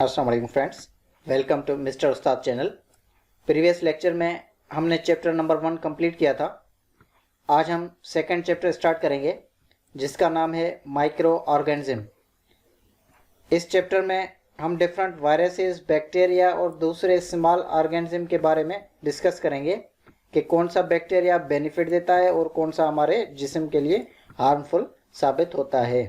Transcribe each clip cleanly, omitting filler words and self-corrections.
अस्सलाम वालेकुम friends, welcome to mister Ustad channel. Previous lecture में हमने चैप्टर नंबर 1 कंप्लीट किया था। आज हम सेकंड चैप्टर स्टार्ट करेंगे जिसका नाम है माइक्रो ऑर्गेनिज्म। इस चैप्टर में हम डिफरेंट वायरसेस, बैक्टीरिया और दूसरे स्मॉल ऑर्गेनिज्म के बारे में डिस्कस करेंगे कि कौन सा बैक्टीरिया बेनिफिट देता है और कौन सा हमारे जिस्म के लिए हार्मफुल साबित होता है।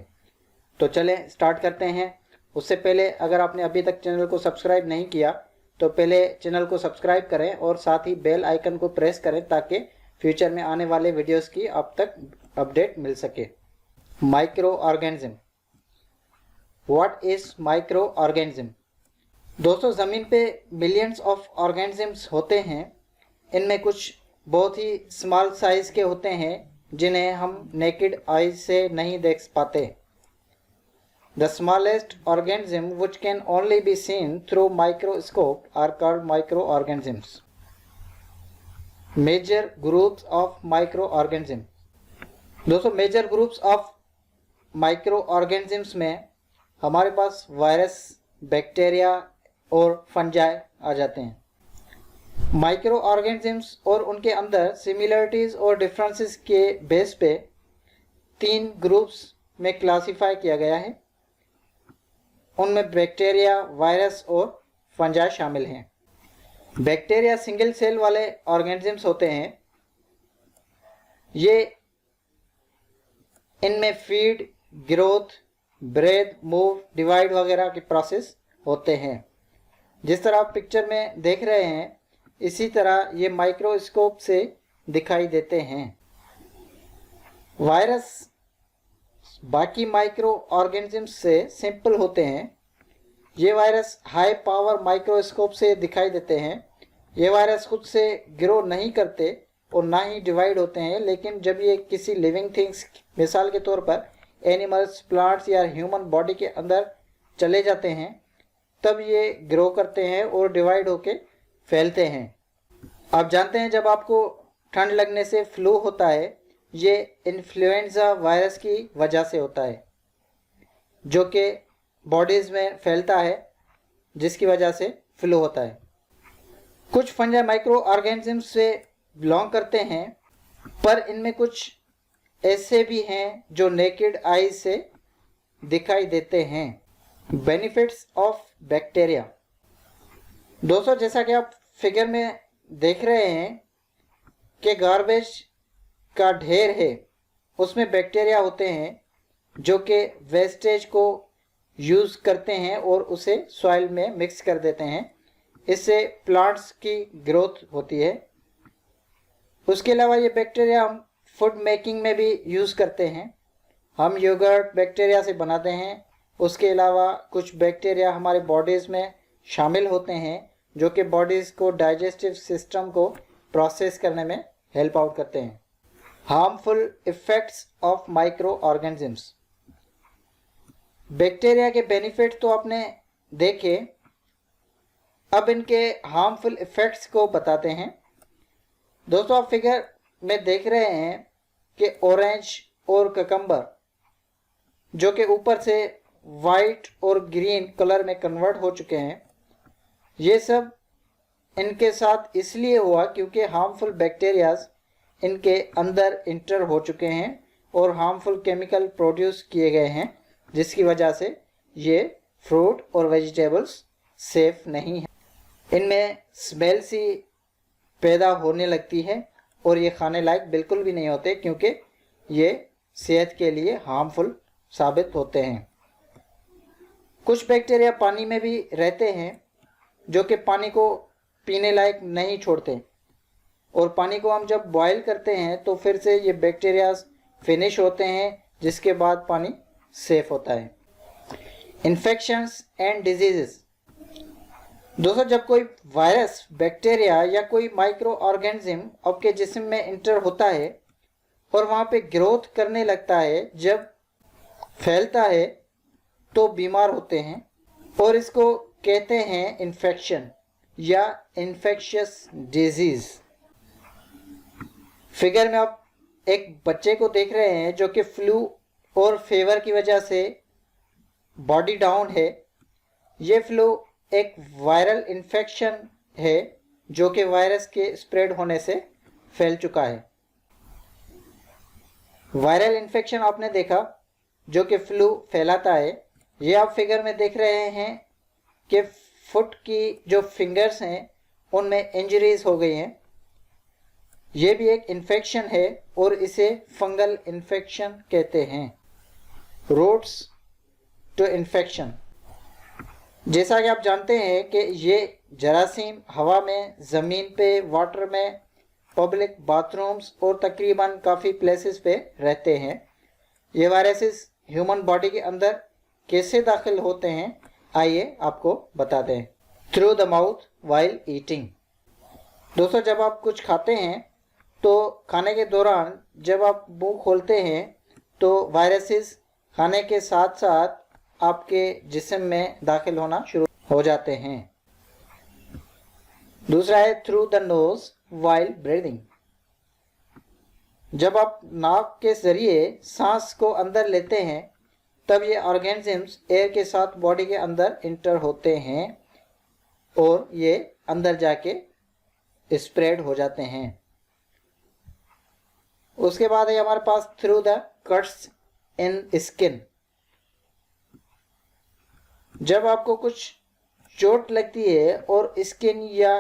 तो चलें स्टार्ट करते हैं। उससे पहले अगर आपने अभी तक चैनल को सब्सक्राइब नहीं किया तो पहले चैनल को सब्सक्राइब करें और साथ ही बेल आइकन को प्रेस करें ताकि फ्यूचर में आने वाले वीडियोस की आप तक अपडेट मिल सके। Micro organism, what is micro organism? दोस्तों, ज़मीन पे मिलियंस ऑफ ऑर्गेनिजम्स होते हैं। इनमें कुछ बहुत ही स्मॉल साइज़ के होते हैं जिन्हें हम नेकेड आई से नहीं देख पाते। The smallest organism which can only be seen through microscope are called microorganisms. Major groups of microorganisms. दोस्तों, मेजर ग्रुप्स ऑफ माइक्रोऑर्गेनिजम्स में हमारे पास वायरस, बैक्टीरिया और फंजाई आ जाते हैं। माइक्रोऑर्गेनिजम्स और उनके अंदर सिमिलरिटीज़ और डिफरेंसेस के बेस पे 3 ग्रुप्स में क्लासीफाई किया गया है। उनमें बैक्टीरिया, वायरस और फंजाई शामिल हैं। बैक्टीरिया सिंगल सेल वाले ऑर्गेनिजम्स होते हैं। ये इनमें feed, growth, breath, move, divide वगैरह के प्रोसेस होते हैं। जिस तरह आप पिक्चर में देख रहे हैं इसी तरह ये माइक्रोस्कोप से दिखाई देते हैं। वायरस बाकी माइक्रो ऑर्गेनिजम्स से सिंपल होते हैं। ये वायरस हाई पावर माइक्रोस्कोप से दिखाई देते हैं। ये वायरस खुद से ग्रो नहीं करते और ना ही डिवाइड होते हैं, लेकिन जब ये किसी लिविंग थिंग्स, मिसाल के तौर पर एनिमल्स, प्लांट्स या ह्यूमन बॉडी के अंदर चले जाते हैं तब ये ग्रो करते हैं और डिवाइड होके फैलते हैं। आप जानते हैं जब आपको ठंड लगने से फ्लू होता है ये इन्फ्लुएंजा वायरस की वजह से होता है जो कि बॉडीज़ में फैलता है, जिसकी वजह से फ्लू होता है। कुछ फंजाई माइक्रो ऑर्गेनिजम्स से बिलोंग करते हैं, पर इनमें कुछ ऐसे भी हैं जो नेकेड आई से दिखाई देते हैं। Benefits of bacteria. दोस्तों, जैसा कि आप फिगर में देख रहे हैं कि गार्बेज का ढेर है, उसमें बैक्टीरिया होते हैं जो कि वेस्टेज को यूज़ करते हैं और उसे सॉइल में मिक्स कर देते हैं। इससे प्लांट्स की ग्रोथ होती है। उसके अलावा ये बैक्टीरिया हम फूड मेकिंग में भी यूज़ करते हैं। हम योगर्ट बैक्टीरिया से बनाते हैं। उसके अलावा कुछ बैक्टीरिया हमारे बॉडीज़ में शामिल होते हैं जो कि बॉडीज़ को, डाइजेस्टिव सिस्टम को प्रोसेस करने में हेल्प आउट करते हैं। Harmful effects of micro organisms. Bacteria के बेनिफिट तो आपने देखे, अब इनके हार्मफुल इफेक्ट्स को बताते हैं। दोस्तों, आप फिगर में देख रहे हैं कि ऑरेंज और ककम्बर जो कि ऊपर से वाइट और ग्रीन कलर में कन्वर्ट हो चुके हैं, ये सब इनके साथ इसलिए हुआ क्योंकि हार्मफुल बैक्टीरियाज इनके अंदर इंटर हो चुके हैं और हार्मफुल केमिकल प्रोड्यूस किए गए हैं, जिसकी वजह से ये फ्रूट और वेजिटेबल्स सेफ नहीं हैं। इनमें स्मेल सी पैदा होने लगती है और ये खाने लायक बिल्कुल भी नहीं होते क्योंकि ये सेहत के लिए हार्मफुल साबित होते हैं। कुछ बैक्टीरिया पानी में भी रहते हैं जो कि पानी को पीने लायक नहीं छोड़ते, और पानी को हम जब बॉयल करते हैं तो फिर से ये बैक्टीरियाज फिनिश होते हैं, जिसके बाद पानी सेफ होता है। Infections and diseases. दोस्तों, जब कोई वायरस, बैक्टीरिया या कोई माइक्रो ऑर्गेनिज्म आपके जिस्म में इंटर होता है और वहाँ पे ग्रोथ करने लगता है, जब फैलता है तो बीमार होते हैं और इसको कहते हैं इन्फेक्शन या इन्फेक्शियस डिजीज़। फिगर में आप एक बच्चे को देख रहे हैं जो कि फ्लू और फीवर की वजह से बॉडी डाउन है। ये फ्लू एक वायरल इन्फेक्शन है जो कि वायरस के स्प्रेड होने से फैल चुका है। वायरल इन्फेक्शन आपने देखा जो कि फ्लू फैलाता है। ये आप फिगर में देख रहे हैं कि फुट की जो फिंगर्स हैं उनमें इंजरीज हो गई हैं। ये भी एक इन्फेक्शन है और इसे फंगल इन्फेक्शन कहते हैं। रूट्स टू इन्फेक्शन, जैसा कि आप जानते हैं कि ये जरासीम हवा में, ज़मीन पे, वाटर में, पब्लिक बाथरूम्स और तकरीबन काफ़ी प्लेसेस पे रहते हैं। ये वायरसेस ह्यूमन बॉडी के अंदर कैसे दाखिल होते हैं आइए आपको बताते हैं। Through the mouth while eating. दोस्तों, जब आप कुछ खाते हैं तो खाने के दौरान जब आप मुंह खोलते हैं तो वायरसेस खाने के साथ साथ आपके जिस्म में दाखिल होना शुरू हो जाते हैं। दूसरा है through the nose while breathing. जब आप नाक के जरिए सांस को अंदर लेते हैं तब ये ऑर्गेनिजम्स एयर के साथ बॉडी के अंदर इंटर होते हैं और ये अंदर जाके स्प्रेड हो जाते हैं। उसके बाद है हमारे pass through the cuts in skin. जब आपको कुछ चोट लगती है और स्किन या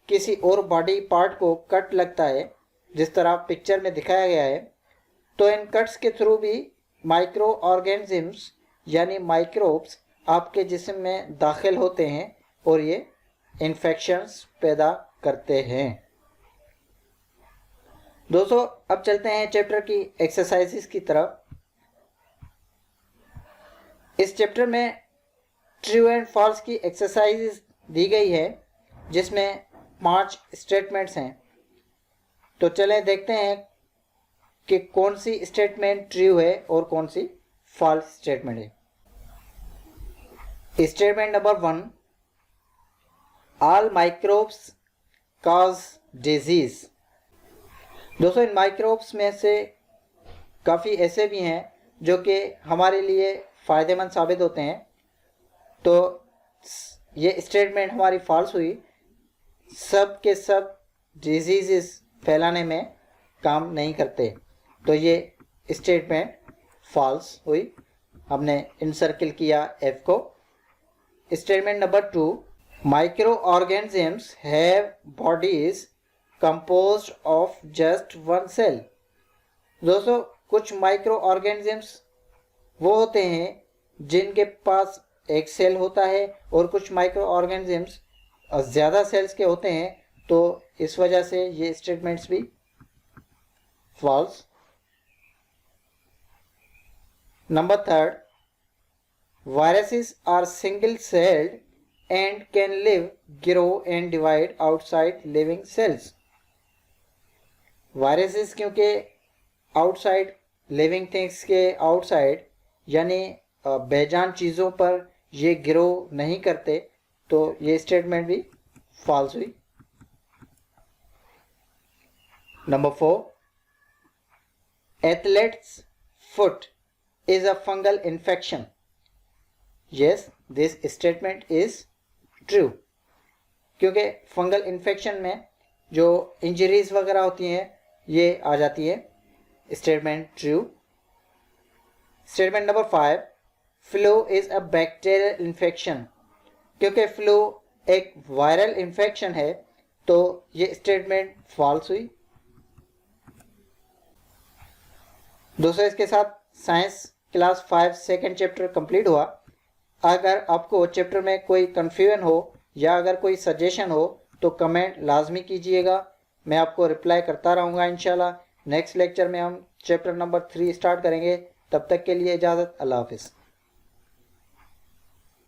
किसी और बॉडी पार्ट को कट लगता है, जिस तरह पिक्चर में दिखाया गया है, तो इन कट्स के थ्रू भी माइक्रो ऑर्गेनिजम्स यानी माइक्रोब्स आपके जिस्म में दाखिल होते हैं और ये इन्फेक्शंस पैदा करते हैं। दोस्तों, अब चलते हैं चैप्टर की एक्सरसाइजेस की तरफ। इस चैप्टर में ट्रू एंड फॉल्स की एक्सरसाइजेस दी गई है जिसमें 5 स्टेटमेंट्स हैं। तो चलें देखते हैं कि कौन सी स्टेटमेंट ट्रू है और कौन सी फॉल्स स्टेटमेंट है। Statement number 1, all microbes cause disease. दोस्तों, इन माइक्रोब्स में से काफ़ी ऐसे भी हैं जो कि हमारे लिए फ़ायदेमंद साबित होते हैं। तो ये स्टेटमेंट हमारी फॉल्स हुई। सब के सब डिजीज़ फैलाने में काम नहीं करते, तो ये स्टेटमेंट फॉल्स हुई। हमने इनसर्किल किया एफ को। Statement number 2, micro organisms have bodies composed of just one cell. दोस्तों, कुछ माइक्रो ऑर्गेनिजम्स वो होते हैं जिनके पास एक सेल होता है और कुछ माइक्रो ऑर्गेनिजम्स ज़्यादा सेल्स के होते हैं, तो इस वजह से ये स्टेटमेंट्स भी false. Number 3, viruses are single celled and can live, grow and divide outside living cells. Viruses क्योंकि आउटसाइड लिविंग थिंग्स के आउटसाइड यानी बेजान चीज़ों पर ये ग्रो नहीं करते, तो ये स्टेटमेंट भी फॉल्स हुई। Number 4, athletes foot is a fungal infection. Yes, this statement is true, क्योंकि फंगल इन्फेक्शन में जो इंजरीज वगैरह होती हैं ये आ जाती है। Statement true. Statement number 5, flu is a bacterial infection. क्योंकि फ्लू एक वायरल इन्फेक्शन है, तो ये स्टेटमेंट फॉल्स हुई। दोस्तों, इसके साथ science class 5 second chapter complete हुआ। अगर आपको चैप्टर में कोई कन्फ्यूजन हो या अगर कोई सजेशन हो तो कमेंट लाजमी कीजिएगा, मैं आपको रिप्लाई करता रहूँगा इंशाल्लाह। नेक्स्ट लेक्चर में हम चैप्टर नंबर 3 स्टार्ट करेंगे। तब तक के लिए इजाज़त। अल्लाह हाफिज़।